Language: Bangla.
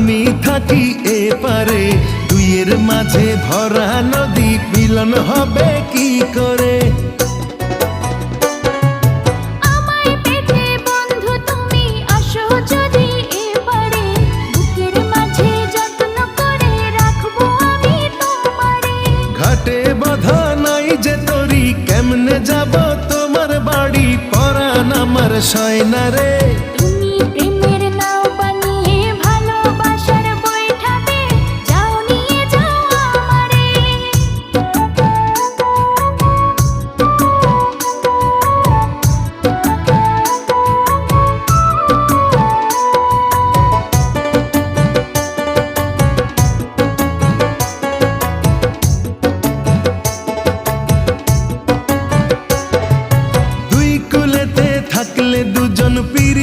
আমি থাকি এপারে, দুইয়ের মাঝে ভরা নদী, মিলন হবে কি করে? ঘাটে বাঁধা নাই যে তরি, কেমনে যাব তোমার বাড়ি? পরাণ আমার সয়না রে।